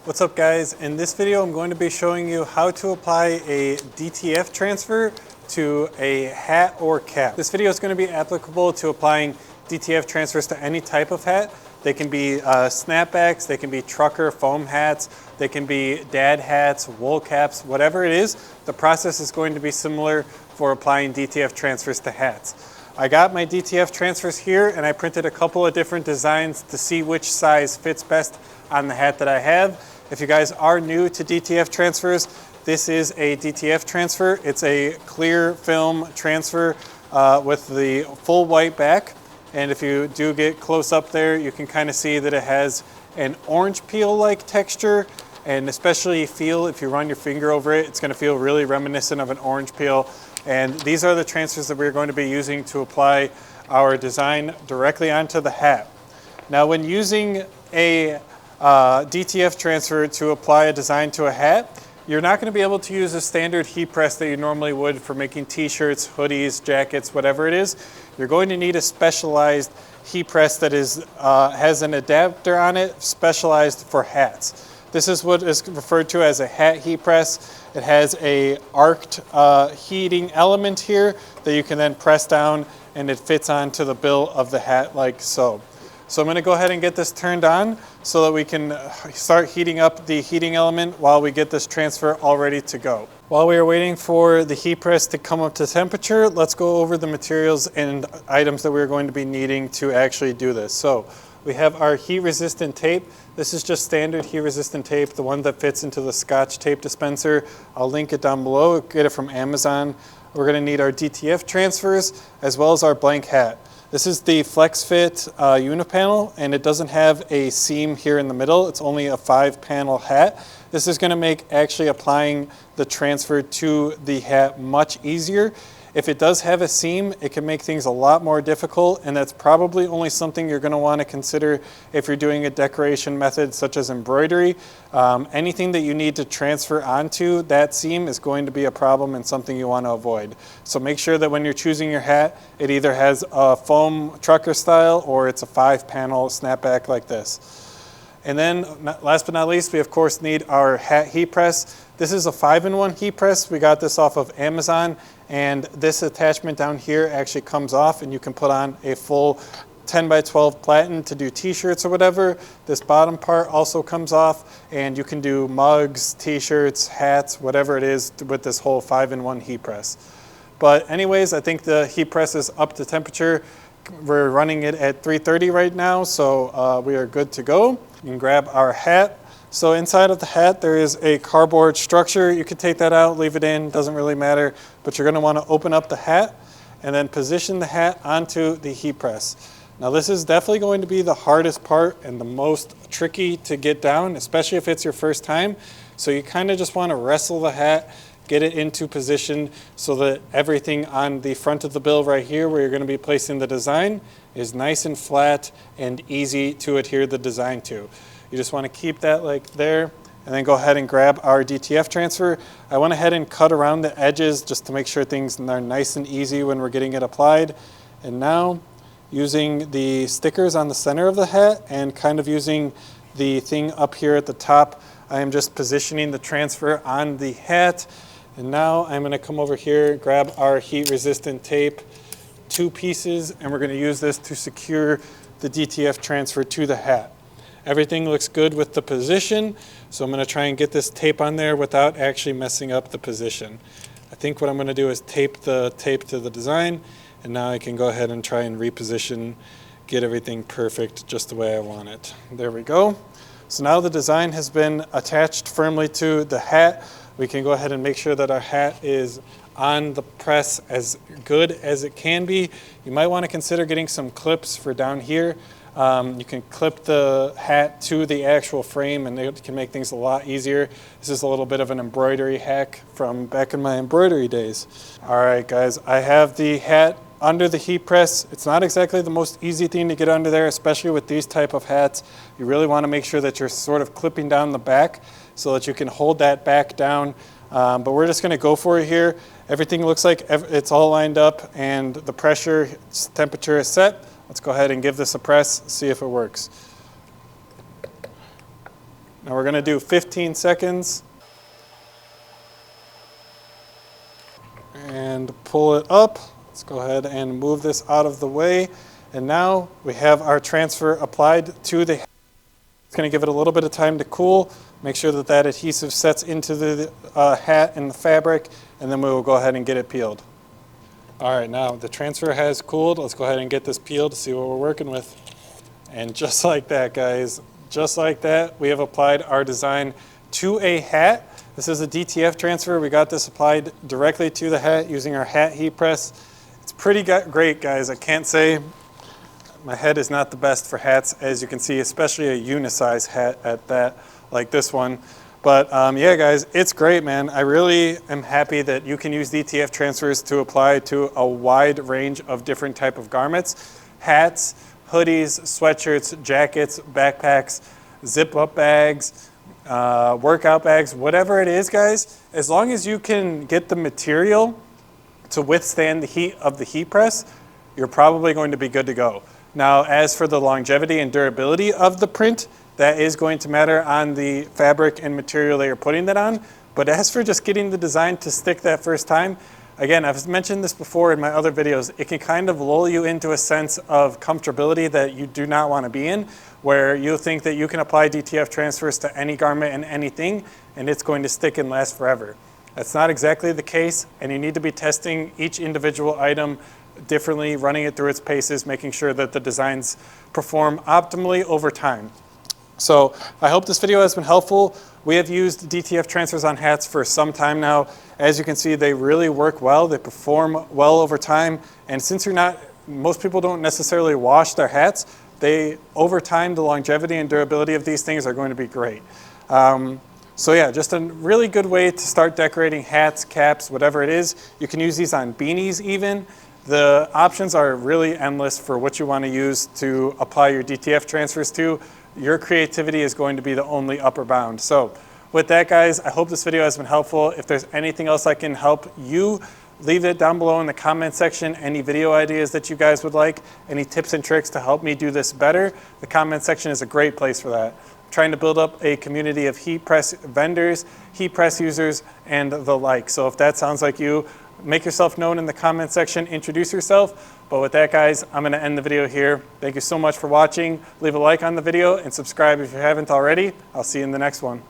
What's up guys? In this video I'm going to be showing you how to apply a DTF transfer to a hat or cap. This video is going to be applicable to applying DTF transfers to any type of hat. They can be snapbacks, they can be trucker foam hats, they can be dad hats, wool caps, whatever it is. The process is going to be similar for applying DTF transfers to hats. I got my DTF transfers here and I printed a couple of different designs to see which size fits best on the hat that I have. If you guys are new to DTF transfers, this is a DTF transfer. It's a clear film transfer with the full white back. And if you do get close up there, you can kind of see that it has an orange peel-like texture. And especially feel, if you run your finger over it, it's going to feel really reminiscent of an orange peel. And these are the transfers that we're going to be using to apply our design directly onto the hat. Now when using a DTF transfer to apply a design to a hat, you're not going to be able to use a standard heat press that you normally would for making t-shirts, hoodies, jackets, whatever it is. You're going to need a specialized heat press that has an adapter on it specialized for hats. This is what is referred to as a hat heat press. It has a arced heating element here that you can then press down and it fits onto the bill of the hat like so. So I'm going to go ahead and get this turned on so that we can start heating up the heating element while we get this transfer all ready to go. While we are waiting for the heat press to come up to temperature, let's go over the materials and items that we're going to be needing to actually do this. So we have our heat resistant tape. This is just standard heat resistant tape, the one that fits into the Scotch tape dispenser. I'll link it down below, get it from Amazon. We're going to need our DTF transfers as well as our blank hat. This is the Flex Fit Unipanel, and it doesn't have a seam here in the middle. It's only a 5-panel hat. This is going to make actually applying the transfer to the hat much easier. If it does have a seam, it can make things a lot more difficult, and that's probably only something you're going to want to consider if you're doing a decoration method such as embroidery. Anything that you need to transfer onto that seam is going to be a problem and something you want to avoid. So make sure that when you're choosing your hat, it either has a foam trucker style or it's a 5-panel snapback like this. And then last but not least, we of course need our hat heat press. This is a 5-in-1 heat press. We got this off of Amazon, and this attachment down here actually comes off and you can put on a full 10x12 platen to do t-shirts or whatever. This bottom part also comes off and you can do mugs, t-shirts, hats, whatever it is with this whole 5-in-1 heat press. But anyways, I think the heat press is up to temperature. We're running it at 330 right now, so we are good to go. You can grab our hat. So inside of the hat there is a cardboard structure. You could take that out, leave it in, doesn't really matter, but you're going to want to open up the hat and then position the hat onto the heat press. Now this is definitely going to be the hardest part and the most tricky to get down, especially if it's your first time. So you kind of just want to wrestle the hat, get it into position so that everything on the front of the bill right here where you're going to be placing the design is nice and flat and easy to adhere the design to. You just want to keep that like there and then go ahead and grab our DTF transfer. I went ahead and cut around the edges just to make sure things are nice and easy when we're getting it applied. And now using the stickers on the center of the hat and kind of using the thing up here at the top, I am just positioning the transfer on the hat. And now I'm going to come over here, grab our heat resistant tape, 2 pieces, and we're going to use this to secure the DTF transfer to the hat. Everything looks good with the position, so I'm going to try and get this tape on there without actually messing up the position. I think what I'm going to do is tape the tape to the design, and now I can go ahead and try and reposition, get everything perfect just the way I want it. There we go. So now the design has been attached firmly to the hat. We can go ahead and make sure that our hat is on the press as good as it can be. You might want to consider getting some clips for down here. You can clip the hat to the actual frame and it can make things a lot easier. This is a little bit of an embroidery hack from back in my embroidery days. All right guys, I have the hat under the heat press. It's not exactly the most easy thing to get under there, especially with these type of hats. You really want to make sure that you're sort of clipping down the back so that you can hold that back down. But we're just going to go for it here. Everything looks like it's all lined up and the pressure temperature is set. Let's go ahead and give this a press, see if it works. Now we're gonna do 15 seconds. And pull it up. Let's go ahead and move this out of the way. And now we have our transfer applied to the hat. It's gonna give it a little bit of time to cool. Make sure that that adhesive sets into the hat and the fabric, and then we will go ahead and get it peeled. All right, now the transfer has cooled. Let's go ahead and get this peeled to see what we're working with. And just like that, guys, just like that, we have applied our design to a hat. This is a DTF transfer. We got this applied directly to the hat using our hat heat press. It's pretty great, guys. I can't say my head is not the best for hats, as you can see, especially a unisize hat at that, like this one. But yeah, guys, it's great, man. I really am happy that you can use DTF transfers to apply to a wide range of different type of garments. Hats, hoodies, sweatshirts, jackets, backpacks, zip-up bags, workout bags, whatever it is, guys. As long as you can get the material to withstand the heat of the heat press, you're probably going to be good to go. Now, as for the longevity and durability of the print, that is going to matter on the fabric and material that you're putting that on. But as for just getting the design to stick that first time, again, I've mentioned this before in my other videos, it can kind of lull you into a sense of comfortability that you do not want to be in, where you think that you can apply DTF transfers to any garment and anything, and it's going to stick and last forever. That's not exactly the case, and you need to be testing each individual item differently, running it through its paces, making sure that the designs perform optimally over time. So I hope this video has been helpful. We have used DTF transfers on hats for some time now. As you can see, they really work well. They perform well over time. And since most people don't necessarily wash their hats, over time, the longevity and durability of these things are going to be great. So yeah, just a really good way to start decorating hats, caps, whatever it is. You can use these on beanies even. The options are really endless for what you want to use to apply your DTF transfers to. Your creativity is going to be the only upper bound. So with that, guys, I hope this video has been helpful. If there's anything else I can help you, leave it down below in the comment section. Any video ideas that you guys would like, any tips and tricks to help me do this better, the comment section is a great place for that. I'm trying to build up a community of heat press vendors, heat press users, and the like. So if that sounds like you, make yourself known in the comment section, introduce yourself. But with that, guys, I'm gonna end the video here. Thank you so much for watching. Leave a like on the video and subscribe if you haven't already. I'll see you in the next one.